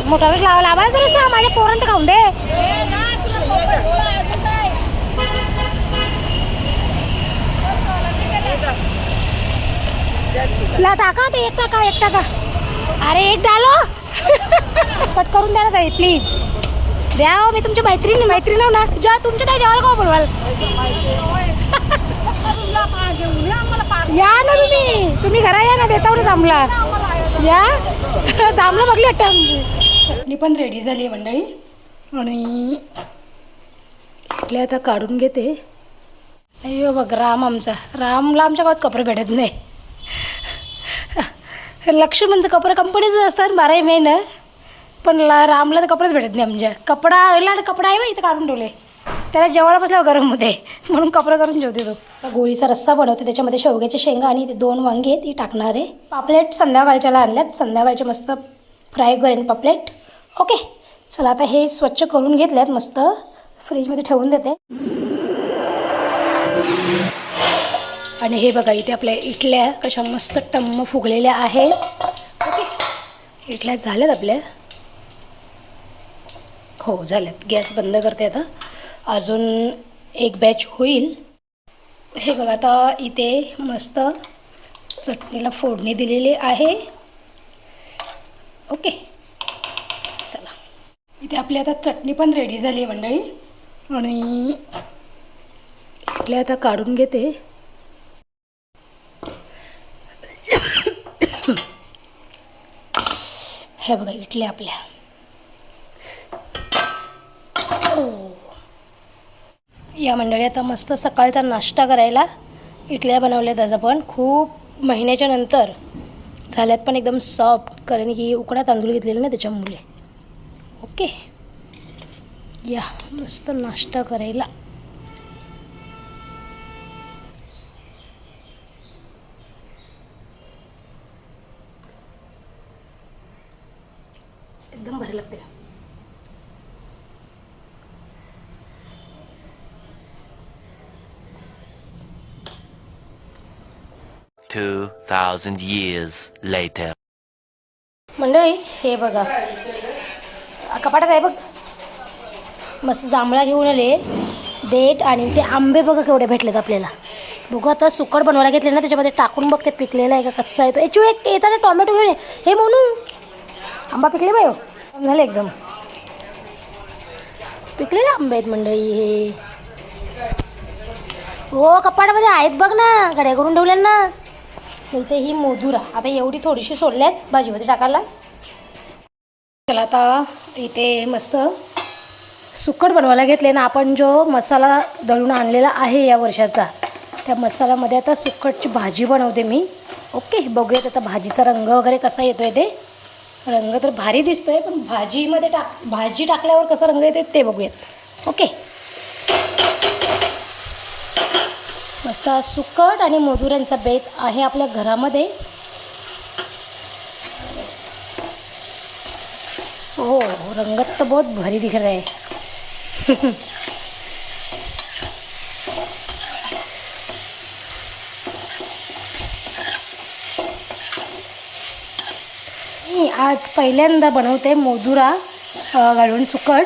मोटारच लावायला जरा माझ्या पोरांत खाऊन दे. ला टाका ते एक टाका. अरे एक डालो. कट करून द्या ना ताई प्लीज. द्या हो, मी तुमची मैत्रीण हो ना. जेव्हा तुमच्या काय जेवायला का बोलवाल. या ना तुम्ही घरा या ना. देता ना जांभला या. जांभला बघली वाटतं आमची. मी पण रेडी झाली आहे मंडळी आणि इथले आता काढून घेते. अय्यो बघ रामला आमच्या गावात कपडे भेटत नाही. लक्ष्मणचं कपडे कंपनीचं असतात 12 महिने, पण रामला तर कपडेच भेटत नाही. आमच्या कपडा आहे बा इथं काढून ठेवले. त्याला जेवायला बसल्यावर गरममध्ये म्हणून कपडे करून जेवते तो. गोळीचा रस्सा बनवते, त्याच्यामध्ये शेवग्याच्या शेंगा आणि 2 वांगे ती टाकणार आहे. पापलेट संध्याकाळच्याला आणल्यात, संध्याकाळचे मस्त फ्राय करेन पापलेट. ओके चला आता हे स्वच्छ करून घेतल्यात, मस्त फ्रीजमध्ये ठेवून देते. आणि हे बघा इथे आपल्या इडल्या कशा मस्त टम्म फुगलेल्या आहेत. ओके इडल्या झाल्यात आपल्या. हो झाल्यात. गॅस बंद करते आता. अजून एक बॅच होईल. हे बघा आता इथे मस्त चटणीला फोडणी दिलेली आहे. ओके चला इथे आपली आता चटणी पण रेडी झाली आहे मंडळी आणि इडल्या आता काढून घेते. हे बघा इडल्या आपल्या. या मंडळी आता मस्त सकाळचा नाश्ता करायला इडल्या बनवल्या. त्याचा पण खूप महिन्याच्या नंतर झाल्यात, पण एकदम सॉफ्ट, कारण की उकडा तांदूळ घेतलेला ना त्याच्यामुळे. ओके या मस्त नाश्ता करायला. एकदम भारी लागते. $2,000 years later. मंडळी हे बघा कपाटात आहे बघ. मस्त जांभळा घेऊन आले, देठ आणि ते आंबे बघा केवढे भेटलेत आपल्याला. बघू आता सुकट बनवायला घेतले ना, त्याच्यामध्ये टाकून बघ ते पिकलेला आहे का कच्चा आहे तो. एचू एक येताना टोमॅटो घेऊन ये. हे म्हणू आंबा पिकले बाय झाले एकदम पिकलेले आंबे आहेत मंडळी हे. हो कपाटामध्ये आहेत बघ ना, गड्या करून ठेवल्या ना. इथे ही मोदुरा आता एवढी थोडीशी सोडल्यात भाजीमध्ये टाकायला. चला आता इथे मस्त सुकट बनवायला घेतले ना आपण. जो मसाला दळून आणलेला आहे या वर्षाचा, त्या मसाल्यामध्ये आता सुकटची भाजी बनवते मी. ओके बघूयात आता भाजीचा रंग वगैरे कसा येतोय. ते रंग तर भारी दिसतोय, पण भाजीमध्ये भाजी टाकल्यावर कसा रंग येतोय ते बघूयात. ओके मस्त सुकट आणि मोदुऱ्यांचा बेत आहे आपल्या घरामध्ये. हो रंगत तर बहुत भारी दिख रहा है. मी आज पहिल्यांदा बनवते मोदुरा घालून सुकट.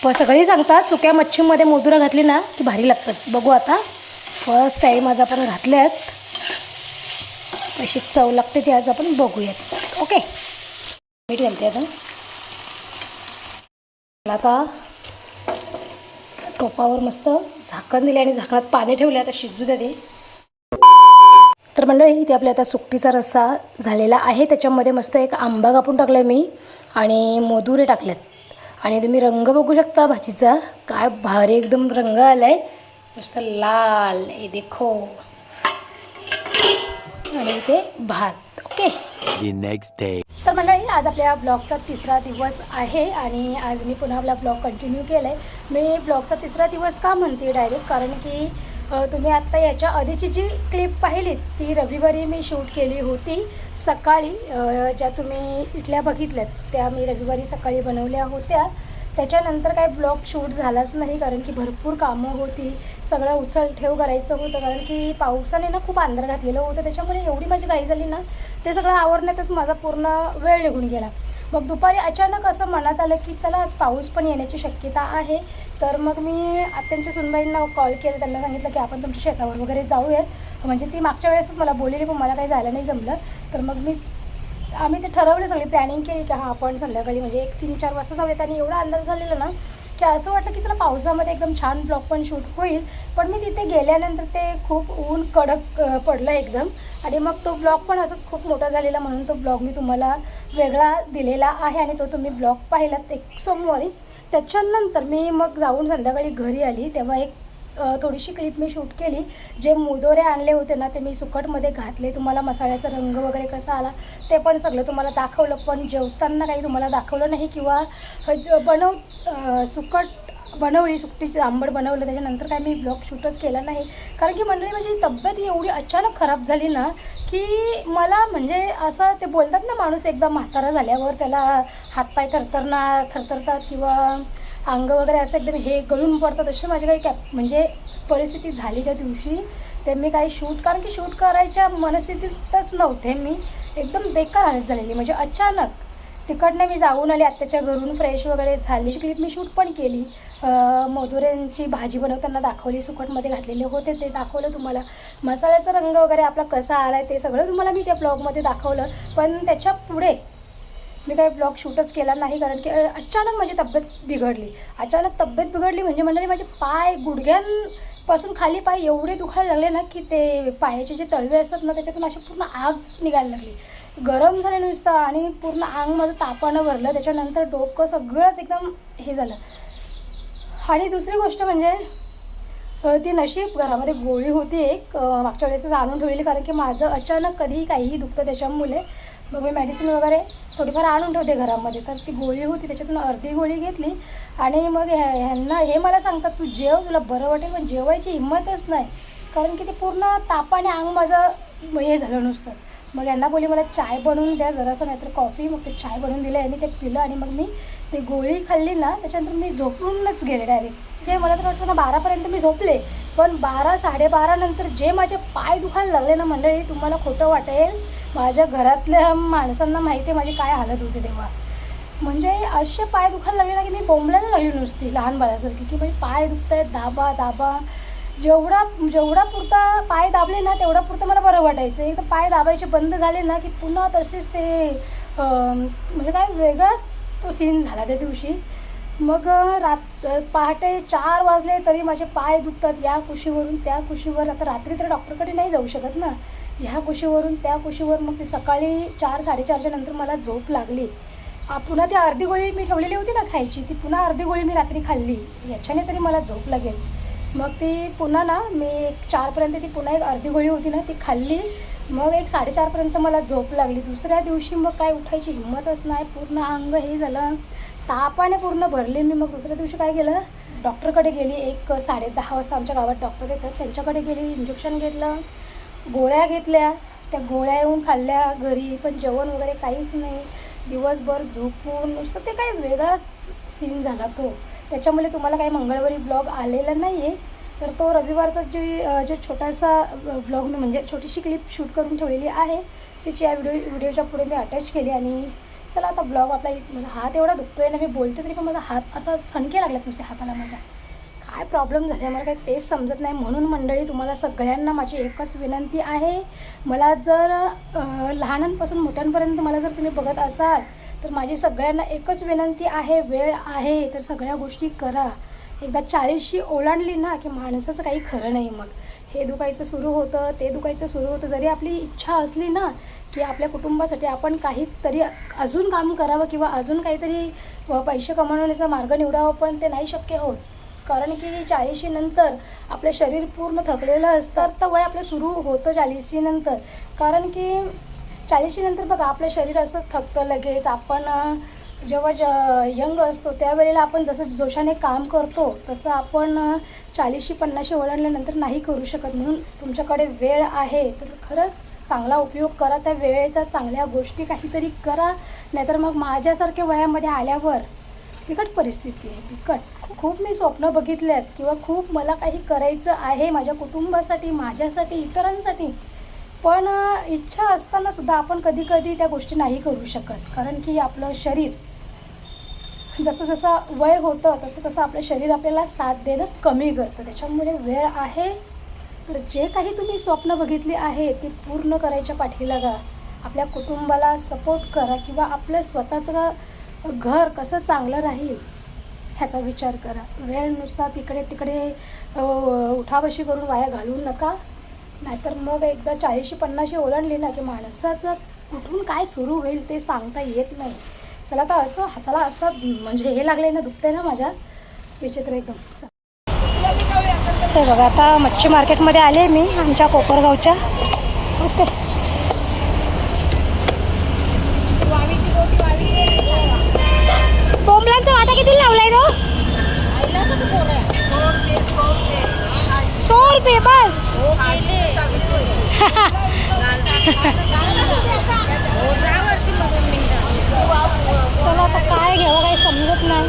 पण सगळी सांगतात सुक्या मच्छीमध्ये मोदुरा घातली ना की भारी लागतात. बघू आता फर्स्ट टाईम आज आपण घातल्यात, कशी चव लागते ती आज आपण बघूयात. ओके मीठ घालते आता टोपावर मस्त झाकण दिले आणि झाकणात पाणी ठेवले. आता शिजू द्या ते. तर मंडळी इथे आपल्या आता सुकटीचा रस्सा झालेला आहे. त्याच्यामध्ये मस्त एक आंबा कापून टाकला आहे मी आणि मोदुरे टाकलेत. आणि तुम्ही रंग बघू शकता भाजीचा, काय भारी एकदम रंग आला आहे, मस्त लाल. हे देखो. आणि इथे भात. ओके तर मंडळी आज आपल्या ब्लॉगचा 3रा दिवस आहे आणि आज मी पुन्हा आपला ब्लॉग कंटिन्यू केला आहे. मी ब्लॉगचा 3रा दिवस का म्हणते डायरेक्ट, कारण की तुम्ही आत्ता याच्या आधीची जी क्लिप पाहिली ती रविवारी मी शूट केली होती सकाळी. ज्या तुम्ही इडल्या बघितल्यात त्या मी रविवारी सकाळी बनवल्या होत्या. त्याच्यानंतर काही ब्लॉग शूट झालाच नाही, कारण की भरपूर कामं होती, सगळं उचलठेव करायचं होतं, कारण की पावसाने ना खूप अंधार घातलेलं होतं. त्याच्यामुळे एवढी माझी घाई झाली ना, ते सगळं आवरण्यातच माझा पूर्ण वेळ निघून गेला. मग दुपारी अचानक असं मनात आलं की चला आज पाऊस पण येण्याची शक्यता आहे. तर मग मी आत्यांच्या सुनबाईंना कॉल केला, त्यांना सांगितलं की आपण तुमच्या शेतावर वगैरे जाऊयात. म्हणजे ती मागच्या वेळेसच मला बोललेली, पण मला काही जायला नाही जमलं. तर मग आम्ही ते ठरवलं, सगळी प्लॅनिंग केली की हां आपण संध्याकाळी म्हणजे 1-3-4 वाजता जाऊयात. आणि एवढा अंदाज झालेला ना की असं वाटलं की चला पावसामध्ये एकदम छान ब्लॉग पण शूट होईल. पण मी तिथे गेल्यानंतर ते खूप ऊन कडक पडलं एकदम, आणि मग तो ब्लॉग पण असंच खूप मोठा झालेला, म्हणून तो ब्लॉग मी तुम्हाला वेगळा दिलेला आहे आणि तो तुम्ही ब्लॉग पाहिलात एक सोमवारी. त्याच्यानंतर मी मग जाऊन संध्याकाळी घरी आली, तेव्हा एक थोडीशी क्लिप मी शूट केली. जे मुदोरे आणले होते ना ते मी सुकटमध्ये घातले, तुम्हाला मसाल्याचा रंग वगैरे कसा आला ते पण सगळं तुम्हाला दाखवलं. पण जेवताना काही तुम्हाला दाखवलं नाही, किंवा सुकट बनवली, सुकटीची आंबट बनवलं, त्याच्यानंतर काय मी ब्लॉग शूटच केला नाही. कारण की मंडळी माझी तब्येत एवढी अचानक खराब झाली ना की मला म्हणजे असं ते बोलतात ना, माणूस एकदा म्हातारा झाल्यावर त्याला हातपाय थरथरतात किंवा अंग वगैरे असं एकदम हे गळून पडतात, अशी माझी काही म्हणजे परिस्थिती झाली त्या दिवशी. ते मी काही कारण की शूट करायच्या मनस्थितीतच नव्हते मी, एकदम बेकार हालत झालेली. म्हणजे अचानक तिकडनं मी जाऊन आले आत्याच्या घरून, फ्रेश वगैरे झाली. क्लिप मी शूट पण केली, मोदुऱ्यांची भाजी बनवताना दाखवली, सुकटमध्ये घातलेले होते ते दाखवलं तुम्हाला. मसाल्याचा रंग वगैरे आपला कसा आला आहे ते सगळं तुम्हाला मी त्या ब्लॉगमध्ये दाखवलं. पण त्याच्या पुढे मी काही ब्लॉग शूटच केला नाही, कारण की अचानक माझी तब्येत बिघडली. म्हणजे मंडळी माझे पाय, गुडघ्यांपासून खाली पाय एवढे दुखायला लागले ना की ते पायाचे जे तळवे असतात ना त्याच्यातून अशी पूर्ण आग निघायला लागली, गरम झाले नुसतं, आणि पूर्ण अंग माझं तापानं भरलं. त्याच्यानंतर डोकं सगळंच एकदम हे झालं. आणि दुसरी गोष्ट म्हणजे ती नशीब घरामध्ये गोळी होती एक, मागच्या वेळेसच आणून ठेवलेली, कारण की माझं अचानक कधीही काहीही दुखतं त्याच्यामुळे. मग मी मेडिसिन वगैरे थोडीफार आणून ठेवते घरामध्ये, तर ती गोळी होती त्याच्यातून अर्धी गोळी घेतली. आणि मग ह्यांना हे मला सांगतात तू जेव, तुला बरं वाटेल, पण जेवायची हिंमतच नाही, कारण की ते पूर्ण तापाने अंग माझं हे झालं नुसतं. मग यांना बोलली मला चाय बनवून द्या जरासं, नाहीतर कॉफी. मग ते चाय बनवून दिलं आणि ते पिलं, आणि मग मी ती गोळी खाल्ली ना त्याच्यानंतर मी झोपूनच गेले डायरेक्ट. म्हणजे मला तर वाटतं ना 12पर्यंत मी झोपले, पण 12-12:30 नंतर जे माझे पाय दुखायला लागले ना मंडळी, तुम्हाला खोटं वाटेल, माझ्या घरातल्या माणसांना माहिती आहे माझी काय हालत होती तेव्हा. म्हणजे असे पाय दुखायला लागले ना की मी बोंबलायला लागली नुसती लहान बाळासारखी, की म्हणजे पाय दुखत आहेत, दाबा. जेवढा पुरता पाय दाबले ना तेवढा पुरतं मला बरं वाटायचं. एकदा पाय दाबायचे बंद झाले ना की पुन्हा तसेच ते म्हणजे काय वेगळाच तो सीन झाला त्या दिवशी. मग पहाटे 4 वाजले तरी माझे पाय दुखतात, या कुशीवरून त्या कुशीवर. आता रात्री तर डॉक्टरकडे नाही जाऊ शकत ना, ह्या कुशीवरून त्या कुशीवर. मग ती सकाळी 4-4:30च्या नंतर मला झोप लागली. पुन्हा ती अर्धी गोळी मी ठेवलेली होती ना खायची, ती पुन्हा अर्धी गोळी मी रात्री खाल्ली, याच्याने तरी मला झोप लागेल. मग ती पुन्हा ना मी 4पर्यंत ती पुन्हा एक अर्धी गोळी होती ना ती खाल्ली. मग 4:30पर्यंत मला झोप लागली. दुसऱ्या दिवशी मग काय उठायची हिंमतच नाही, पूर्ण अंग हे झालं, तापाने पूर्ण भरले मी. मग दुसऱ्या दिवशी काय केलं, डॉक्टरकडे गेली. 10:30 वाजता आमच्या गावात डॉक्टर येतात, त्यांच्याकडे गेली, इंजेक्शन घेतलं, गोळ्या घेतल्या. त्या गोळ्या येऊन खाल्ल्या घरी, पण जेवण वगैरे काहीच नाही. दिवसभर झोपून नुसतं ते काय वेगळाच सीन झाला तो. त्याच्यामुळे तुम्हाला काही मंगळवारी ब्लॉग आलेला नाही आहे. तर तो रविवारचा जो छोटासा ब्लॉग मी म्हणजे छोटीशी क्लिप शूट करून ठेवलेली आहे, तिची या व्हिडिओच्या पुढे मी अटॅच केली. आणि चला आता ब्लॉग आपला, माझा हात एवढा दुखतोय ना, मी बोलते तरी पण माझा हात असा सणके लागल्यात नुसते हाताला. माझ्या काय प्रॉब्लेम झाला मला काही तेच समजत नाही. म्हणून मंडळी तुम्हाला सगळ्यांना माझी एकच विनंती आहे, मला जर लहानांपासून मोठ्यांपर्यंत मला जर तुम्ही बघत असाल तर माझी सगळ्यांना एकच विनंती आहे, वेळ आहे तर सगळ्या गोष्टी करा. एकदा 40शी ओलांडली ना की माणसाचं काही खरं नाही. मग हे दुखायचं सुरू होतं, ते दुखायचं सुरू होतं. जरी आपली इच्छा असली ना की आपल्या कुटुंबासाठी आपण काहीतरी अजून काम करावं किंवा अजून काहीतरी पैसे कमवण्याचा मार्ग निवडावा, पण ते नाही शक्य होत. कारण की 40शी नंतर आपलं शरीर पूर्ण थकलेलं असतं. तर वय आपलं सुरू होतं 40शी नंतर. कारण की 40शी नंतर बघा आपलं शरीर असं थकतं लगेच. आपण जेव्हा यंग असतो त्यावेळेला आपण जसं जोशाने काम करतो तसं आपण 40-50 ओलांडल्यानंतर नाही करू शकत. म्हणून तुमच्याकडे वेळ आहे तर खरंच चांगला उपयोग करा त्या वेळेचा, चांगल्या गोष्टी काहीतरी करा. नाहीतर मग माझ्यासारख्या वयामध्ये आल्यावर बिकट परिस्थिती आहे, बिकट. खूप मी स्वप्न बघितले आहेत किंवा खूप मला काही करायचं आहे माझ्या कुटुंबासाठी, माझ्यासाठी, इतरांसाठी. पण इच्छा असताना सुद्धा आपण कधी कधी त्या गोष्टी नाही करू शकत. कारण की आपलं शरीर जसं जसं वय होतं तसं तसं आपलं शरीर आपल्याला साथ देणं कमी करतं. त्याच्यामुळे वेळ आहे तर जे काही तुम्ही स्वप्न बघितली आहे ती पूर्ण करायच्या पाठी लागा. आपल्या कुटुंबाला सपोर्ट करा किंवा आपलं स्वतःचं घर कसं चांगलं राहील ह्याचा विचार करा. वेळ नुसता तिकडे तिकडे उठाबशी करून वाया घालवू नका. नाहीतर मग एकदा 40-50 ओलांडली ना की माणसाचं कुठून काय सुरू होईल ते सांगता येत नाही. चला आता असं हाताला असं म्हणजे हे लागले ना, दुखते ना माझ्या, विचित्र एकदम. ते बघा आता मच्छी मार्केटमध्ये आले मी आमच्या कोपरगावच्या. ओके, बोंबलांचा वाटा किती लावलाय तो? 100 रुपये बस. चला आता काय घ्यावं काही समजत नाही.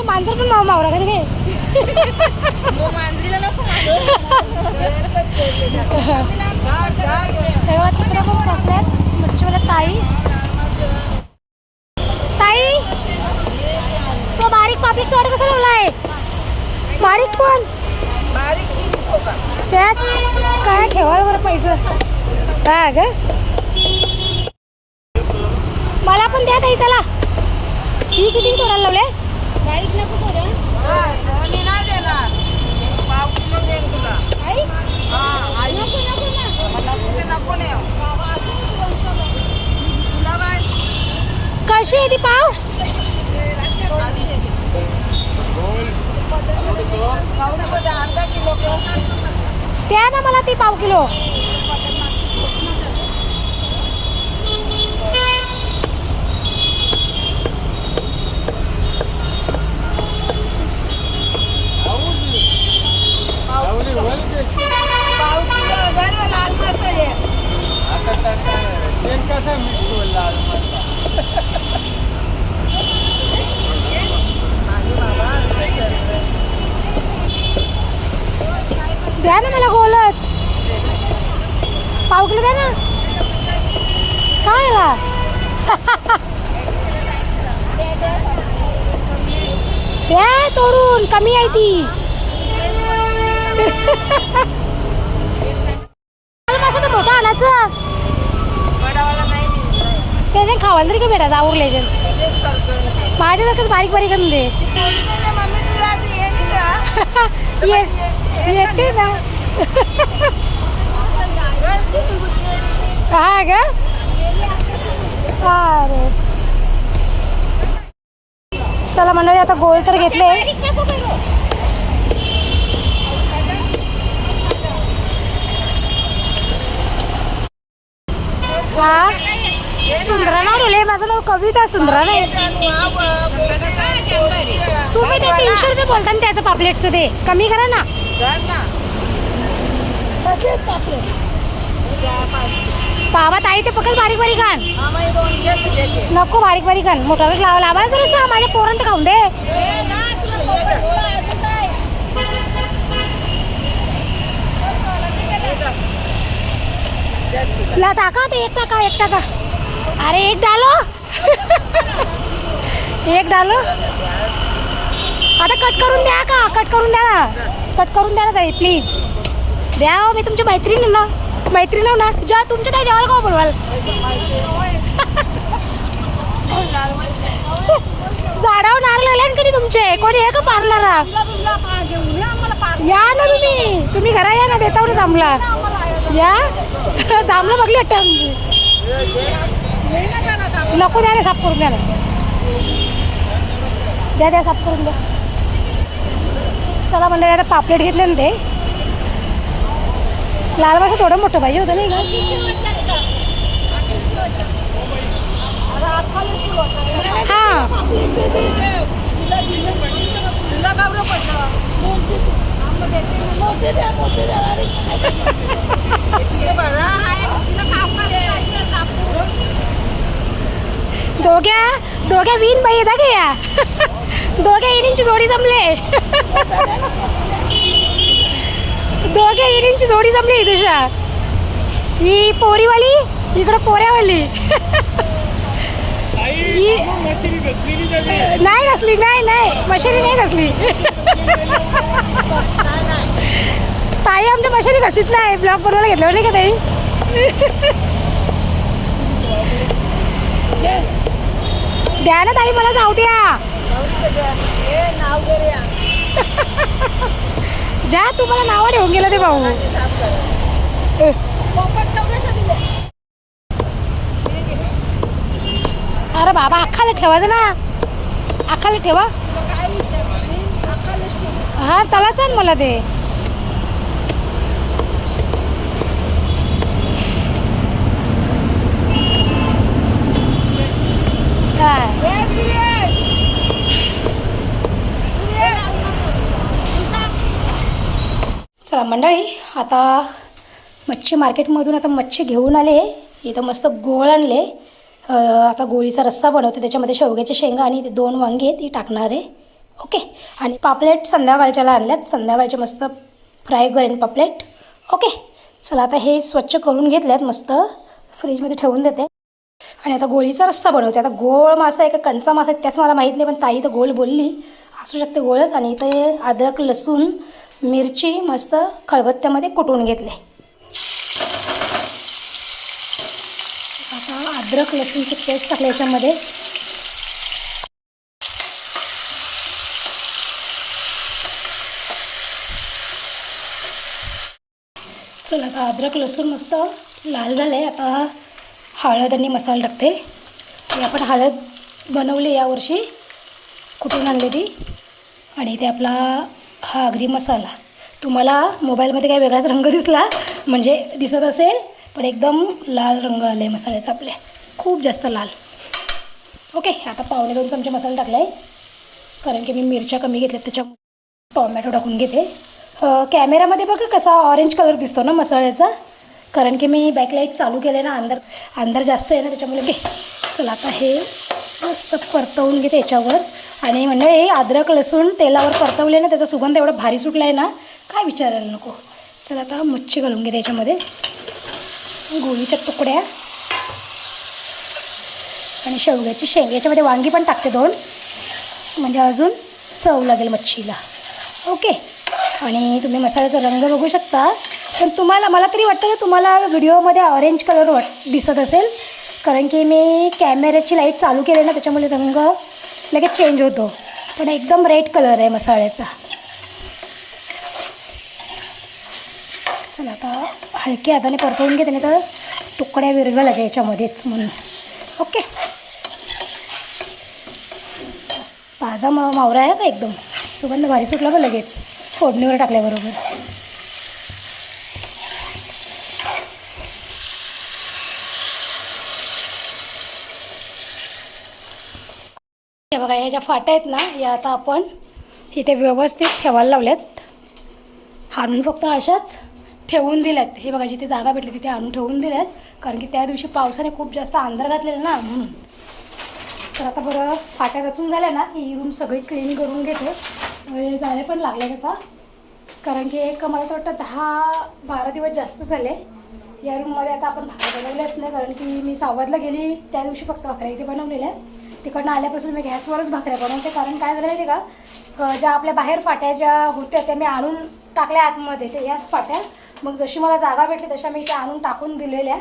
मांजर पण मावरा कधी काय मांजरीला नको. तेव्हा तिकडे पण बसल्यात मच्छीवाल्या ताई. ताई तो बारीक पापलेटचा वाटा कसा लावलाय? बारीक पण त्याच काय ठेवायला बरं पैसा का ग? मला पण द्या ताई. चला ही किती तोडायला लावले? बारीक नको तोडा. नाही देणार, पाव किलो देईन तुला. आई नको नको ना, नको नाही. कशी आहे ती पाव? अर्धा किलो द्या ना मला ती पाव किलो. द्या ना मला गोलच पाव किलो द्या ना. काय द्या तोडून, कमी आहे ती. तर मोठा आणायचं त्याच्या खावायला तरी का भेटायचं आवरले माझ्यासारखंच बारीक बारीक दे. येते ना हा ग. अरे चला मंडळी आता गोल तर घेतले. हा सुंदरा नाव ठेवले. माझं नाव कविता सुंदरा नाही. तुम्ही ते 300 रुपये बोलता ना त्याचं पापलेटचं ते कमी करा ना. बाबा ताई ते पकड बारीक बारीक आण. नको बारीक बारीक आण. मोठा वेळ लावा लावा जर माझ्या पोरांत खाऊन दे. ला टाका ते 1 टाका 1 टाका. अरे 1 डालो 1 डालो. आता कट करून द्या का? कट करून द्या ना. कट करून द्या ना ताई प्लीज. द्या हो, मी तुमची मैत्रीण ना. मैत्रीण ना जेव्हा तुमच्या त्या जेवायला का बोलवाल? झाडावर नारळ लागले कधी तुमचे? कोणी आहे का पार्लरला? या ना तुम्ही घरा या ना. देता ना जांभला या. जांभला बघली वाटतं आमची. नको द्या ना, साफ करून द्या ना. द्या द्या साफ करून द्या. चला म्हणलं आता पापलेट घेतले ना ते लाल मासा थोडं मोठं पाहिजे होतं नाही का? हां दोघ्या विन बाई येता का या दोघ्या इरींची जोडी जमले दोघ्या इरींची जोडी जमली तुझ्या ही पोरीवाली इकडं पोऱ्यावाली नाही नसली नाही मशेरी नाही नसली ताई आमच्या मशेरी घसीत नाही ब्लॉग बनवायला घेतलं नाही का ताई द्या ना ताई मला जाऊ जा तू मला नाव ठेवून गेलं ते भाऊ अरे बाबा अख्खाला ठेवायचं ना अख्खाला ठेवा हा त्यालाच आहे मला ते चला मंडळी आता मच्छी मार्केटमधून आता मच्छी घेऊन आले इथं मस्त गोळ आणले आता गोळीचा रस्सा बनवते त्याच्यामध्ये शेवग्याच्या शेंगा आणि ते 2 वांगे ती टाकणार आहे ओके आणि पापलेट संध्याकाळच्याला आणल्यात संध्याकाळचे मस्त फ्राय करेन पापलेट ओके चला आता हे स्वच्छ करून घेतल्यात मस्त फ्रीजमध्ये ठेवून देते आणि आता गोळीचा रस्सा बनवते आता गोळ मासा आहे का कंचा मासा आहे त्याच मला माहीत नाही पण ताई तर गोल बोलली असू शकते गोळच आणि इथे अद्रक लसूण मिरची मस्त खलबत्त्यामध्ये कुटून घेतले आता अद्रक लसूणची पेस्ट टाकली याच्यामध्ये चला आता अद्रक लसूण मस्त लाल झाले आता हळद आणि मसाला टाकते हे आपण हळद बनवली यावर्षी कुठून आणली ती आणि ते आपला हा आगरी मसाला तुम्हाला मोबाईलमध्ये काही वेगळाच रंग दिसला म्हणजे दिसत असेल पण एकदम लाल रंग आले मसाल्याचा आपले खूप जास्त लाल ओके आता 1.5 चमचे मसाला टाकला आहे कारण की मी मिरच्या कमी घेतल्यात त्याच्यामुळे टोमॅटो टाकून घेते कॅमेरामध्ये बघा कसा ऑरेंज कलर दिसतो ना मसाल्याचा कारण की मी बॅकलाईट चालू केले ना अंदर जास्त आहे ना त्याच्यामुळे घे चला आता हे मस्त परतवून घेते याच्यावर आणि म्हणजे हे अद्रक लसूण तेलावर परतवले ना त्याचा सुगंध एवढा भारी सुटला आहे ना काय विचारायला नको चला आता मच्छी घालून घेते याच्यामध्ये गोळीच्या तुकड्या आणि शेवग्याची शेंग याच्यामध्ये वांगी पण टाकते 2 म्हणजे अजून चव लागेल मच्छीला ओके आणि तुम्ही मसाल्याचा रंग बघू शकता पण मला तरी वाटतं की तुम्हाला व्हिडिओमध्ये ऑरेंज कलर दिसत असेल कारण की मी कॅमेऱ्याची लाईट चालू केली ना त्याच्यामुळे रंग लगेच चेंज होतो पण एकदम रेड कलर आहे मसाल्याचा चला आता हलक्या हाताने परतवून घेते नाही तर तुकड्या विरघळायच्या याच्यामध्येच म्हणून ओके ताजा मावरा आहे का एकदम सुगंध भारी सुटला का लगेच फोडणीवर टाकल्याबरोबर हे बघा ह्या ज्या फाट्या आहेत ना या आता आपण इथे व्यवस्थित ठेवायला लावल्यात हाणून फक्त अशाच ठेवून दिल्यात हे बघा जिथे जागा भेटली तिथे आणून ठेवून दिल्यात कारण की त्या दिवशी पावसाने खूप जास्त अंधार घातलेला ना म्हणून तर आता बरं फाट्या रचून झाल्या ना ही रूम सगळी क्लीन करून घेते झाले पण लागले आता कारण की एक मला तर वाटतं 10-12 दिवस जास्त झाले या रूममध्ये आता आपण भाकऱ्या बनवल्याच नाही कारण की मी सावधला गेली त्या दिवशी फक्त भाकऱ्या इथे बनवलेल्या तिकडनं आल्यापासून मी गॅसवरच भाकऱ्या बनवते कारण काय झालं माहिती का ज्या आपल्या बाहेर फाट्या ज्या होत्या त्या मी आणून टाकल्या आतमध्ये ते याच फाट्या मग जशी मला जागा भेटली तशा मी त्या आणून टाकून दिलेल्या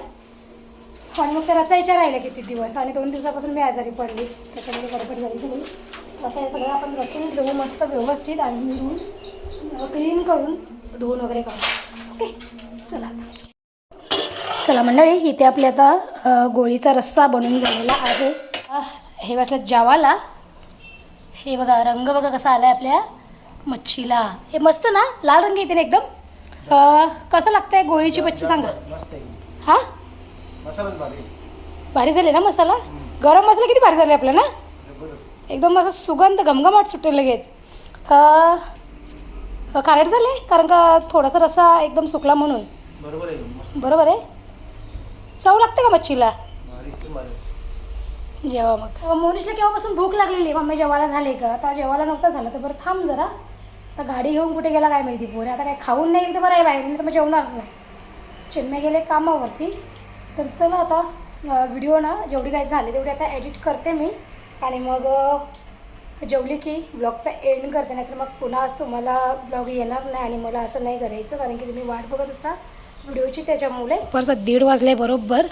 आणि मग त्या रचायच्या राहिल्या किती दिवस आणि 2 दिवसापासून मी आजारी पडली त्याच्यामध्ये गडबड झाली सगळी आता हे सगळं आपण रचून घेऊ मस्त व्यवस्थित आणि क्लीन करून धुवून वगैरे काढू ओके चला मंडळी इथे आपले आता गोळीचा रस्सा बनवून झालेला आहे हे बसलं जेवायला हे बघा रंग बघा कसा आला आहे आपल्या मच्छीला हे मस्त ना लाल रंग येते ना एकदम कसं लागतं आहे गोळीची मच्छी सांगा हां भारी झाले ना मसाला गरम मसाला किती भारी झाले आपला ना एकदम असं सुगंध घमघमाट सुटेल लगेच खारट झाले कारण का थोडासा रस्सा एकदम सुकला म्हणून. बरोबर आहे मस्त. बरोबर आहे. चव लागते का मच्छीला? भारी, एकदम भारी. जेवा मग. मोनिशला केव्हापासून भूक लागलेली. मम्मी जेवायला झाले का? आता जेवायला नव्हतं झालं तर बरं थांब जरा. आता गाडी घेऊन कुठे गेला काय माहिती पोरे. आता काय खाऊन नाही येईल तर बरं आहे बाहेर, तर मग जेवणार नाही. चिन्मय गेले कामावरती. तर चला आता व्हिडिओ ना जेवढी काही झाले तेवढी आता एडिट करते मी आणि मग जेवली की ब्लॉगचा एंड करते. नाही तर मग पुन्हा आज तुम्हाला ब्लॉग येणार नाही आणि मला असं नाही करायचं कारण की तुम्ही वाट बघत असता व्हिडिओची. त्याच्यामुळे परत 1:30 वाजले बरोबर.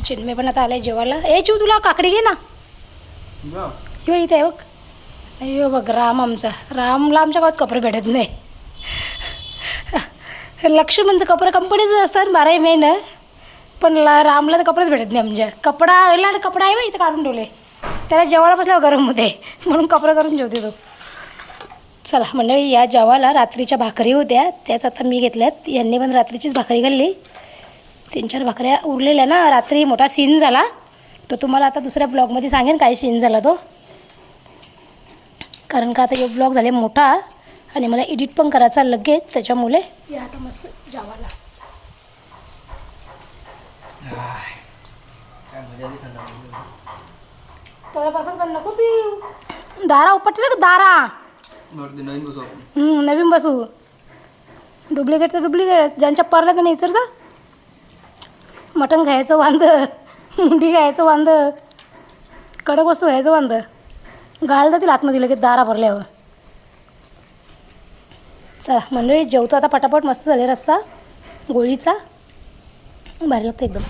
चिन्मय पण आता आलाय जेवायला. चिव तुला काकडी घे ना. यो इथे आहे बघ. यो बघ राम आमचा. रामला आमच्या गावात कपडे भेटत नाही. लक्ष्मणचं कपडे कंपनीचं असतात 12 महिने, पण रामला तर कपडेच भेटत नाही. आमच्या कपडा आहे बा इथं काढून ठेवले. त्याला जेवायला बसल्यावर गरम होते म्हणून कपडे करून जेवते तो. चला मंडळी या जेवायला रात्रीच्या भाकरी होत्या त्याच आता मी घेतल्यात. यांनी पण रात्रीचीच भाकरी खाल्ली. 3-4 भाकऱ्या उरलेल्या ना. रात्री मोठा सीन झाला तो तुम्हाला आता दुसऱ्या ब्लॉगमध्ये सांगेन काय सीन झाला तो. कारण का आता हे ब्लॉग झाले मोठा आणि मला एडिट पण करायचा लगेच. त्याच्यामुळे या आता मस्त जेवायला. काय मजा आली खाल्ला. थोडं बरोबर पण नको पिऊ. दारा उपटले का दारा. नवीन बसू आपण. नवीन बसू. डुप्लिकेट तर डुप्लिकेट. ज्यांच्या परल्या तर नाही विचारता. मटण खायचं वांद, मुंडी खायचं वांद, कडक वस्तू खायचं वांद. घाल जातील आतमध्ये लगेच दारा भरल्यावर. चला मंडळी जेवतो आता पटापट. मस्त झाले रस्सा गोळीचा. भारी लागतं एकदम.